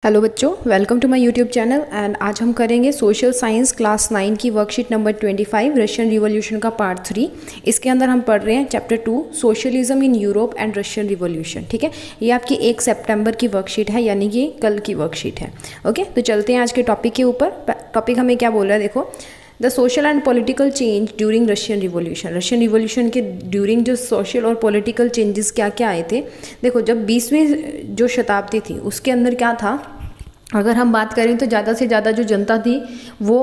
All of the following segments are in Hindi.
हेलो बच्चों, welcome to my YouTube channel. And आज हम करेंगे सोशल साइंस क्लास 9 की वर्कशीट नंबर 25 रशियन रिवॉल्यूशन का पार्ट 3। इसके अंदर हम पढ़ रहे हैं chapter 2 socialism in Europe and Russian revolution. ठीक है, ये आपकी 1 सितंबर की वर्कशीट है, यानी कि कल की वर्कशीट है। ओके, तो चलते हैं आज के टॉपिक के ऊपर। टॉपिक हमें क्या बोल रहा है, देखो। The social and political change during Russian revolution. Russian revolution के ड्यूरिंग जो सोशल और पॉलिटिकल चेंजेस क्या क्या आए थे। देखो, जब 20वीं जो शताब्दी थी उसके अंदर क्या था, अगर हम बात करें तो ज़्यादा से ज़्यादा जो जनता थी वो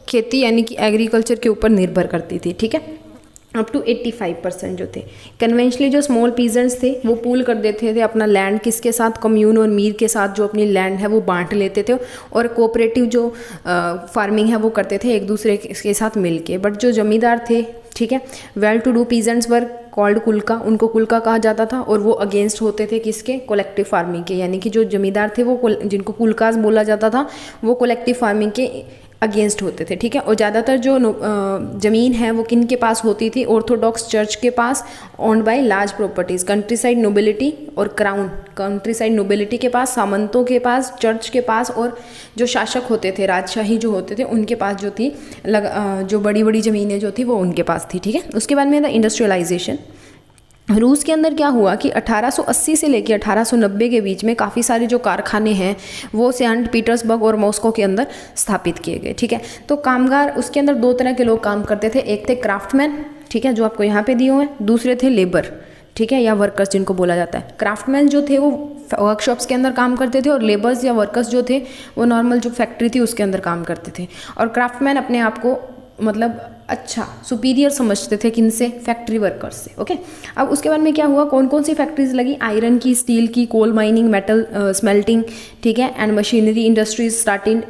खेती यानी कि एग्रीकल्चर के ऊपर निर्भर करती थी। ठीक है, अप टू 85% जो थे। कन्वेंशनली जो स्मॉल पीजेंट्स थे वो पूल कर देते थे अपना लैंड, किसके साथ, कम्यून और मीर के साथ जो अपनी लैंड है वो बांट लेते थे। और कोऑपरेटिव जो फार्मिंग है वो करते थे एक दूसरे के साथ मिल के। बट जो जमींदार थे, ठीक है, well to do peasants were called कुल्का, उनको कुल्का कहा जाता था। और वो अगेंस्ट होते थे किसके, कलेक्टिव फार्मिंग के। यानी कि जो जमींदार थे वो जिनको कुल्कास बोला जाता था वो कलेक्टिव फार्मिंग के अगेंस्ट होते थे। ठीक है, और ज़्यादातर जो ज़मीन है वो किन के पास होती थी, ऑर्थोडॉक्स चर्च के पास, owned by large properties. Countryside nobility और क्राउन, कंट्री साइड नोबिलिटी के पास, सामंतों के पास, चर्च के पास, और जो शासक होते थे, राजशाही जो होते थे, उनके पास जो थी जो बड़ी बड़ी ज़मीनें जो थी वो उनके पास थी। ठीक है, उसके बाद में था इंडस्ट्रियलाइजेशन। रूस के अंदर क्या हुआ कि 1880 से लेकर 1890 के बीच में काफ़ी सारे जो कारखाने हैं वो सेंट पीटर्सबर्ग और मॉस्को के अंदर स्थापित किए गए। ठीक है, तो कामगार उसके अंदर 2 तरह के लोग काम करते थे। एक थे क्राफ्टमैन, ठीक है, जो आपको यहाँ पे दिए हुए हैं। दूसरे थे लेबर, ठीक है, या वर्कर्स जिनको बोला जाता है। क्राफ्टमैन जो थे वो वर्कशॉप्स के अंदर काम करते थे, और लेबर्स या वर्कर्स जो थे वो नॉर्मल जो फैक्ट्री थी उसके अंदर काम करते थे। और क्राफ्टमैन अपने आप को मतलब अच्छा सुपीरियर समझते थे, किनसे, फैक्ट्री वर्कर्स से। ओके, अब उसके बाद में क्या हुआ, कौन कौन सी फैक्ट्रीज लगी, आयरन की, स्टील की, कोल माइनिंग, मेटल स्मेल्टिंग, ठीक है, and machinery industries starting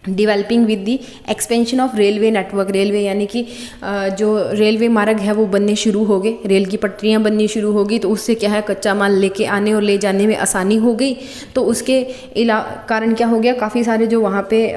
developing with the expansion of railway network. Railway यानी कि जो रेलवे मार्ग है वो बनने शुरू हो गए, रेल की पटरियाँ बननी शुरू हो गई। तो उससे क्या है, कच्चा माल लेके आने और ले जाने में आसानी हो गई। तो उसके कारण क्या हो गया, काफ़ी सारे जो वहाँ पे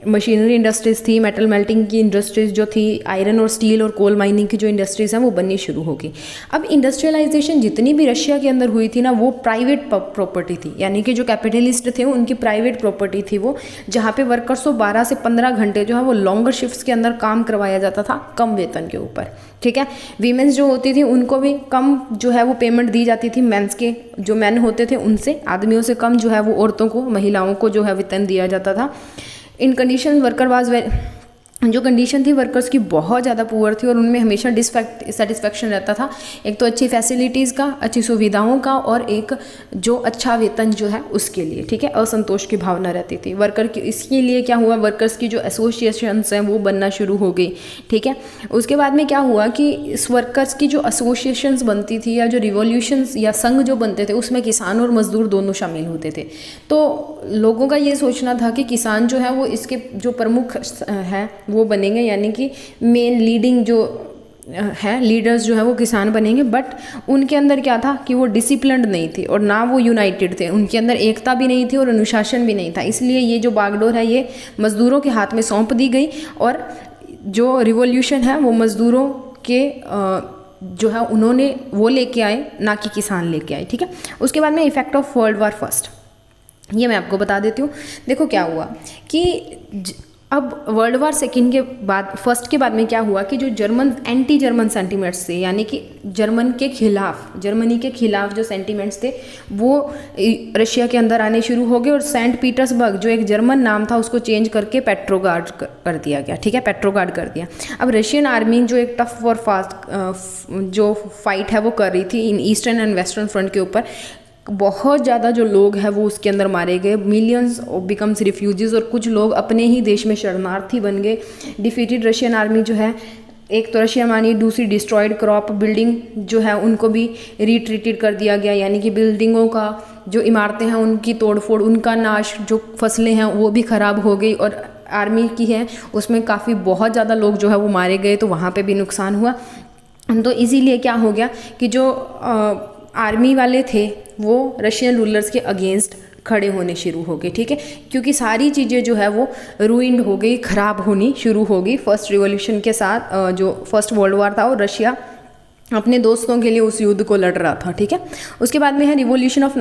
मशीनरी इंडस्ट्रीज़ थी, मेटल मेल्टिंग की इंडस्ट्रीज़ जो थी, आयरन और स्टील और कोल माइनिंग की जो इंडस्ट्रीज़ हैं वो बननी शुरू हो गई। अब इंडस्ट्रियलाइजेशन जितनी भी रशिया के अंदर हुई थी ना, वो प्राइवेट प्रॉपर्टी थी। यानी कि जो कैपिटलिस्ट थे उनकी प्राइवेट प्रॉपर्टी थी वो, जहाँ पे वर्कर्स को 12 से 15 घंटे जो है वो लॉन्गर शिफ्ट्स के अंदर काम करवाया जाता था, कम वेतन के ऊपर। ठीक है, वीमेंस जो होती थी उनको भी कम जो है वो पेमेंट दी जाती थी, मेंस के जो मैन होते थे उनसे, आदमियों से कम जो है वो औरतों को, महिलाओं को जो है वेतन दिया जाता था। इन कंडीशन वर्कर वाज जो कंडीशन थी वर्कर्स की बहुत ज़्यादा पुअर थी, और उनमें हमेशा डिससेटिस्फैक्शन रहता था। एक तो अच्छी फैसिलिटीज़ का, अच्छी सुविधाओं का, और एक जो अच्छा वेतन जो है उसके लिए, ठीक है, असंतोष की भावना रहती थी वर्कर की। इसके लिए क्या हुआ, वर्कर्स की जो एसोसिएशंस हैं वो बनना शुरू हो गई। ठीक है, उसके बाद में क्या हुआ कि इस वर्कर्स की जो एसोसिएशंस बनती थी या जो रिवॉल्यूशंस या संघ जो बनते थे उसमें किसान और मजदूर दोनों शामिल होते थे। तो लोगों का ये सोचना था कि किसान जो है वो इसके जो प्रमुख है वो बनेंगे, यानी कि मेन लीडिंग जो है, लीडर्स जो है वो किसान बनेंगे। बट उनके अंदर क्या था कि वो डिसिप्लिन्ड नहीं थे और ना वो यूनाइटेड थे, उनके अंदर एकता भी नहीं थी और अनुशासन भी नहीं था। इसलिए ये जो बागडोर है ये मज़दूरों के हाथ में सौंप दी गई, और जो रिवॉल्यूशन है वो मज़दूरों के जो है उन्होंने वो लेके आए, ना कि किसान लेके आए। ठीक है, उसके बाद में effect of world war first, ये मैं आपको बता देती हूँ। देखो क्या हुआ कि अब वर्ल्ड वार सेकेंड के बाद, फर्स्ट के बाद में क्या हुआ कि जो जर्मन एंटी जर्मन सेंटीमेंट्स थे, यानी कि जर्मनी के खिलाफ जो सेंटीमेंट्स थे वो रशिया के अंदर आने शुरू हो गए। और सेंट पीटर्सबर्ग जो एक जर्मन नाम था उसको चेंज करके पेट्रोगार्ड कर दिया गया। ठीक है, पेट्रोगार्ड कर दिया। अब रशियन आर्मी जो एक टफ और फास्ट जो फाइट है वो कर रही थी in eastern and western front के ऊपर, बहुत ज़्यादा जो लोग हैं वो उसके अंदर मारे गए, मिलियंस बिकम्स रिफ्यूजीज, और कुछ लोग अपने ही देश में शरणार्थी बन गए। डिफीटेड रशियन आर्मी जो है, एक तो रशिया मानी, दूसरी डिस्ट्रॉयड क्रॉप बिल्डिंग जो है उनको भी रिट्रीटेड कर दिया गया, यानी कि बिल्डिंगों का जो इमारतें हैं उनकी तोड़फोड़, उनका नाश, जो फसलें हैं वो भी ख़राब हो गई। और आर्मी की है उसमें काफ़ी बहुत ज़्यादा लोग जो है वो मारे गए, तो वहाँ पर भी नुकसान हुआ। तो इसीलिए क्या हो गया कि जो आर्मी वाले थे वो रशियन रूलर्स के अगेंस्ट खड़े होने शुरू हो गए। ठीक है, क्योंकि सारी चीज़ें जो है वो रूइंड हो गई, ख़राब होनी शुरू हो गई फर्स्ट रिवॉल्यूशन के साथ। जो फर्स्ट वर्ल्ड वॉर था और रशिया अपने दोस्तों के लिए उस युद्ध को लड़ रहा था। ठीक है, उसके बाद में है रिवॉल्यूशन ऑफ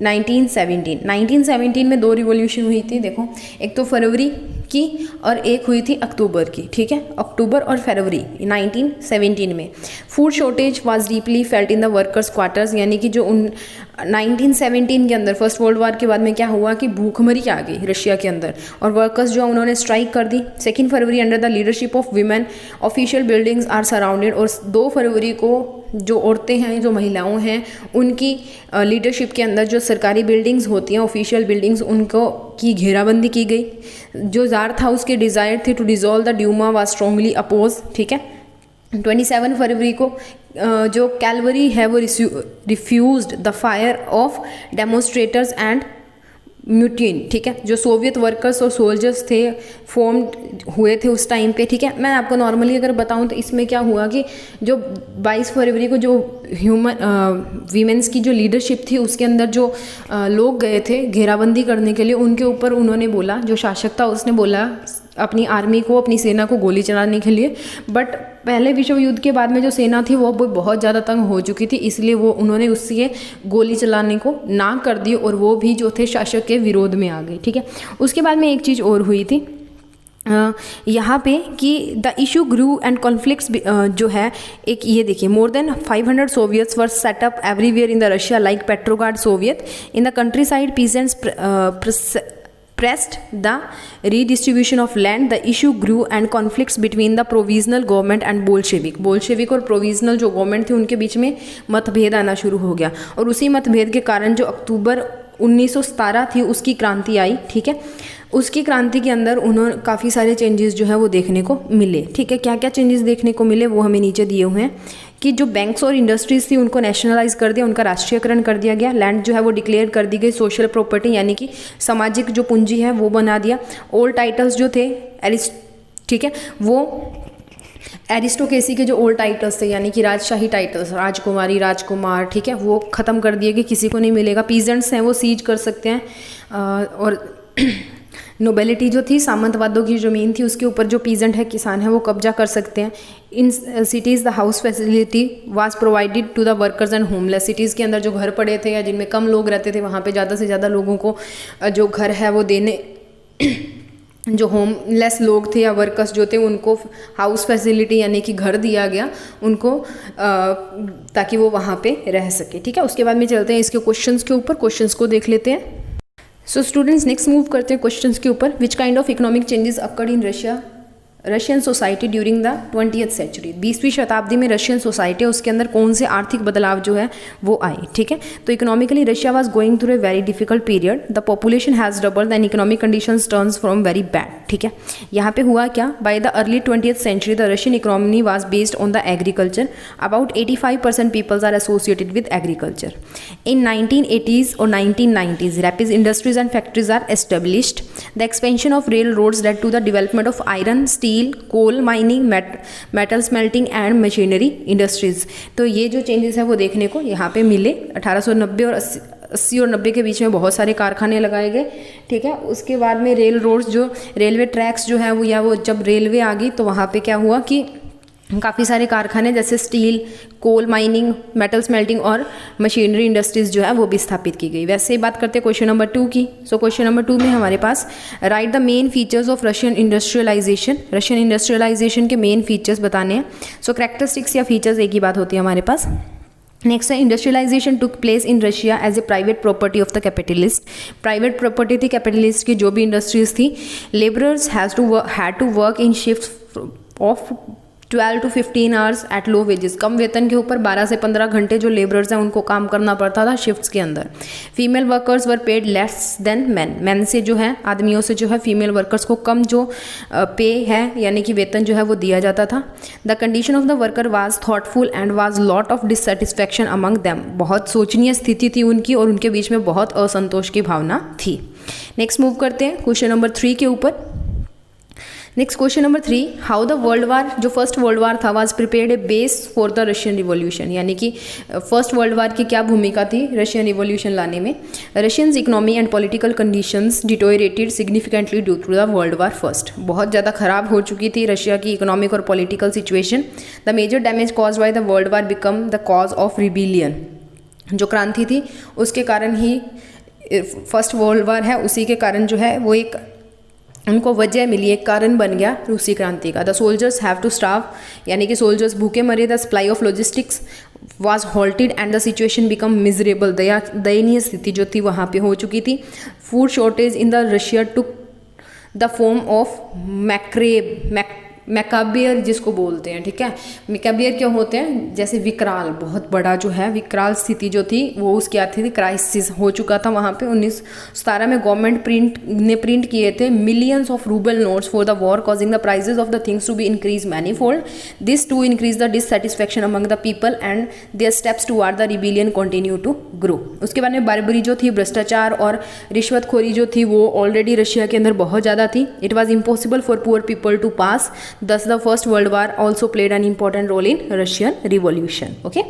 1917 में 2 रिवॉल्यूशन हुई थी। देखो, एक तो फरवरी की और एक हुई थी अक्टूबर की, ठीक है, अक्टूबर और फरवरी 1917 में। Food shortage was deeply felt in the workers quarters, यानी कि जो 1917 के अंदर फर्स्ट वर्ल्ड वॉर के बाद में क्या हुआ कि भूखमरी आ गई रशिया के अंदर और वर्कर्स जो उन्होंने स्ट्राइक कर दी। 2 फरवरी under the leadership of women official buildings are surrounded, और 2 फरवरी को जो औरतें हैं, जो महिलाओं हैं, उनकी लीडरशिप के अंदर जो सरकारी बिल्डिंग्स होती हैं, ऑफिशियल बिल्डिंग्स, उनको की घेराबंदी की गई। जो जार था उसके डिज़ायर थी to dissolve the Duma was strongly oppose, ठीक है। 27 फरवरी को जो कैलवरी है वो refused the fire of demonstrators and mutiny, ठीक है। जो सोवियत वर्कर्स और सोल्जर्स थे फॉर्म्ड हुए थे उस टाइम पे, ठीक है। मैं आपको नॉर्मली अगर बताऊं तो इसमें क्या हुआ कि जो 22 फरवरी को जो वीमेंस की जो लीडरशिप थी उसके अंदर जो लोग गए थे घेराबंदी करने के लिए, उनके ऊपर उन्होंने बोला, जो शासक था उसने बोला अपनी आर्मी को, अपनी सेना को गोली चलाने के लिए। बट पहले विश्व युद्ध के बाद में जो सेना थी वो बहुत ज़्यादा तंग हो चुकी थी, इसलिए वो उन्होंने उससे गोली चलाने को ना कर दी और वो भी जो थे शासक के विरोध में आ गई, ठीक है। उसके बाद में एक चीज़ और हुई थी यहाँ पे कि the issue grew and conflicts जो है, एक ये देखिए, more than 500 soviets were set up everywhere in the Russia like Petrograd soviet in the countryside peasants pressed the redistribution of land. The issue grew and conflicts between the provisional government and Bolshevik और provisional जो गवर्नमेंट थी उनके बीच में मतभेद आना शुरू हो गया और उसी मतभेद के कारण जो अक्टूबर 1917 थी उसकी क्रांति आई, ठीक है। उसकी क्रांति के अंदर उन्होंने काफ़ी सारे चेंजेस जो है वो देखने को मिले, ठीक है। क्या क्या चेंजेस देखने को मिले वो हमें नीचे दिए हुए हैं कि जो बैंक्स और इंडस्ट्रीज थी उनको नेशनलाइज कर दिया, उनका राष्ट्रीयकरण कर दिया गया। लैंड जो है वो डिक्लेयर कर दी गई सोशल प्रॉपर्टी, यानी कि सामाजिक जो पूंजी है वो बना दिया। ओल्ड टाइटल्स जो थे ठीक है, वो एरिस्टोक्रेसी के जो ओल्ड टाइटल्स थे, यानी कि राजशाही टाइटल्स, राजकुमारी, राजकुमार, ठीक है, वो ख़त्म कर दिए कि किसी को नहीं मिलेगा। पीजेंट्स हैं वो सीज कर सकते हैं और नोबेलिटी जो थी, सामंतवादों की ज़मीन थी उसके ऊपर जो पीजेंट है, किसान है, वो कब्जा कर सकते हैं। In cities the house facility was provided to the workers and homeless. Cities के अंदर जो घर पड़े थे या जिनमें कम लोग रहते थे वहाँ पे ज़्यादा से ज़्यादा लोगों को जो घर है वो देने जो होमलेस लोग थे या वर्कर्स जो थे उनको हाउस फैसिलिटी यानी कि घर दिया गया उनको ताकि वो वहाँ पे रह सके, ठीक है। उसके बाद में चलते हैं इसके क्वेश्चंस के ऊपर, क्वेश्चंस को देख लेते हैं। सो स्टूडेंट्स नेक्स्ट मूव करते हैं क्वेश्चंस के ऊपर। Which kind of economic changes occurred in Russian society during the 20th century. 20वीं शताब्दी में रशियन सोसाइटी उसके अंदर कौन से आर्थिक बदलाव जो है वो आए, ठीक है। तो economically Russia was going through a very difficult period, the population has doubled and economic conditions turns from very bad, ठीक है। यहाँ पे हुआ क्या, by the early 20th century the Russian economy was based on the agriculture. About 85% peoples are associated with agriculture. In 1980s और 1990s rapid industries and factories are established. The expansion of railroads led to the development of iron, steel, coal mining, metal smelting and machinery industries. तो ये जो चेंजेस है वो देखने को यहाँ पे मिले। 1890 और 80 और 90 के बीच में बहुत सारे कारखाने लगाए गए, ठीक है। उसके बाद में रेल रोड्स जो रेलवे ट्रैक्स जो है वो जब रेलवे आ गई तो वहाँ पे क्या हुआ कि काफ़ी सारे कारखाने जैसे steel, coal mining, metal smelting और मशीनरी इंडस्ट्रीज जो है वो भी स्थापित की गई। वैसे ही बात करते हैं क्वेश्चन नंबर 2 की। सो क्वेश्चन नंबर 2 में हमारे पास write the main features of Russian industrialization. Russian industrialization के मेन फीचर्स बताने हैं। सो कैरेक्टरिस्टिक्स या फीचर्स एक ही बात होती है हमारे पास। नेक्स्ट है industrialization took place in Russia as a private property of the capitalist. Private property थी कैपिटलिस्ट की जो भी इंडस्ट्रीज थी। Labourers had to work in shift of 12 to 15 hours at low wages. कम वेतन के ऊपर 12 से 15 घंटे जो लेबरर्स हैं उनको काम करना पड़ता था शिफ्ट्स के अंदर। फीमेल वर्कर्स वर paid less than man. Man से जो है, आदमियों से जो है फीमेल वर्कर्स को कम जो पे है यानी कि वेतन जो है वो दिया जाता था। The condition of the worker was thoughtful and was lot of dissatisfaction among them. बहुत सोचनीय स्थिति थी उनकी और उनके बीच में बहुत असंतोष की भावना थी। नेक्स्ट मूव करते हैं क्वेश्चन नंबर 3 के ऊपर। Next question number 3, how the world वार, जो फर्स्ट वर्ल्ड वार था, was prepared A base for the Russian revolution. यानी कि फर्स्ट वर्ल्ड वार की क्या भूमिका थी रशियन रिवॉल्यूशन लाने में। Russians economy and political conditions deteriorated significantly due to the world war first. बहुत ज़्यादा खराब हो चुकी थी रशिया की इकोनॉमिक और political situation. The major damage cause by the world war become the cause of rebellion. जो क्रांति थी उसके कारण ही फर्स्ट वर्ल्ड वार है उसी के कारण जो है वो एक उनको वजह मिली, एक कारण बन गया रूसी क्रांति का। The soldiers have to starve, यानी कि सोल्जर्स भूखे मरे। The supply of logistics was halted and the situation become miserable, दयनीय स्थिति जो थी वहाँ पे हो चुकी थी। Food shortage in the Russia took the form of macabre जिसको बोलते हैं, ठीक है। मैकाबियर क्या होते हैं, जैसे विकराल, बहुत बड़ा जो है विकराल स्थिति जो थी वो उसकी आती थी, क्राइसिस हो चुका था वहाँ पे। 1917 में गवर्नमेंट प्रिंट किए थे millions of rouble notes for the war, causing the prices of the things to be increase manifold. This to increase the dissatisfaction among the people and their steps toward the rebellion continue to grow. उसके बाद में बारबरी जो थी, भ्रष्टाचार और रिश्वतखोरी जो थी वो ऑलरेडी रशिया के अंदर बहुत ज़्यादा थी। It was impossible for poor people to pass, thus the first world war also played an important role in Russian revolution. Okay,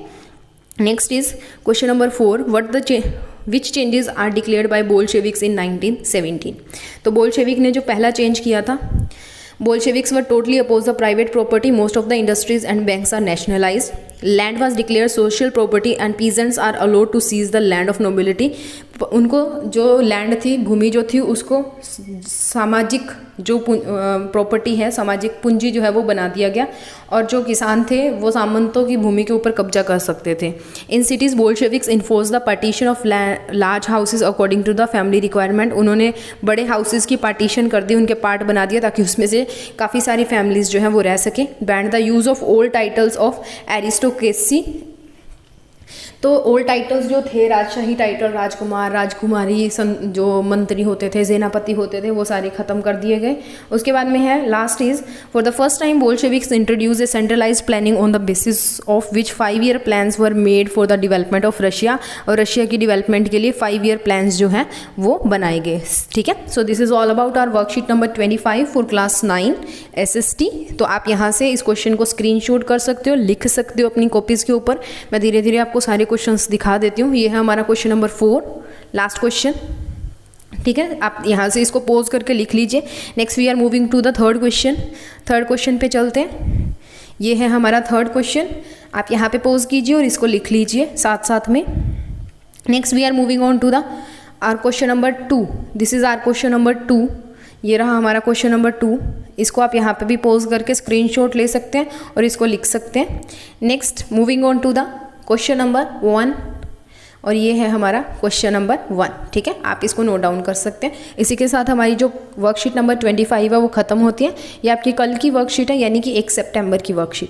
next is question number 4, which changes are declared by Bolsheviks in 1917? तो बोल्शेविक ने जो पहला चेंज किया था, Bolsheviks were totally opposed to private property. Most of the industries and banks are nationalized. Land was declared social property and peasants are allowed to seize the land of nobility. उनको जो लैंड थी, भूमि जो थी, उसको सामाजिक जो प्रॉपर्टी है, सामाजिक पूंजी जो है वो बना दिया गया, और जो किसान थे वो सामंतों की भूमि के ऊपर कब्जा कर सकते थे। In cities Bolsheviks enforce the partition of large houses according to the family requirement. उन्होंने बड़े हाउसेज की पार्टीशन कर दी, उनके पार्ट बना दिया ताकि उसमें से काफ़ी सारी फैमिलीज जो हैं वो रह सकें। Band the use of old titles of aristocracy. तो ओल्ड टाइटल्स जो थे, राजशाही टाइटल, राजकुमार, राजकुमारी, जो मंत्री होते थे, सेनापति होते थे, वो सारे ख़त्म कर दिए गए। उसके बाद में है last is, for the first time Bolsheviks introduce a centralize planning on the basis of which 5 year plans were made for the development of Russia. और रशिया की डेवलपमेंट के लिए 5 ईयर प्लान्स जो हैं वो बनाए गए, ठीक है। So this is all about our worksheet number 25 for class 9 SST। तो आप यहाँ से इस क्वेश्चन को स्क्रीनशॉट कर सकते हो, लिख सकते हो अपनी कॉपीज़ के ऊपर। मैं धीरे धीरे आपको सारे क्वेश्चंस दिखा देती हूँ। ये है हमारा क्वेश्चन नंबर 4, लास्ट क्वेश्चन, ठीक है। आप यहाँ से इसको पोज करके लिख लीजिए। Next we are moving to the third question. Third question पे चलते हैं। ये है हमारा थर्ड क्वेश्चन, आप यहाँ पे पोज कीजिए और इसको लिख लीजिए साथ साथ में। Next we are moving on to the our question number 2। This is our question number 2। ये रहा हमारा क्वेश्चन नंबर 2। इसको आप यहाँ पे भी पोज करके स्क्रीनशॉट ले सकते हैं और इसको लिख सकते हैं। Next moving on to the question number 1, और ये है हमारा क्वेश्चन नंबर 1, ठीक है। आप इसको नोट डाउन कर सकते हैं। इसी के साथ हमारी जो वर्कशीट नंबर 25 है वो ख़त्म होती है। ये आपकी कल की वर्कशीट है, यानी कि 1 सितंबर की वर्कशीट।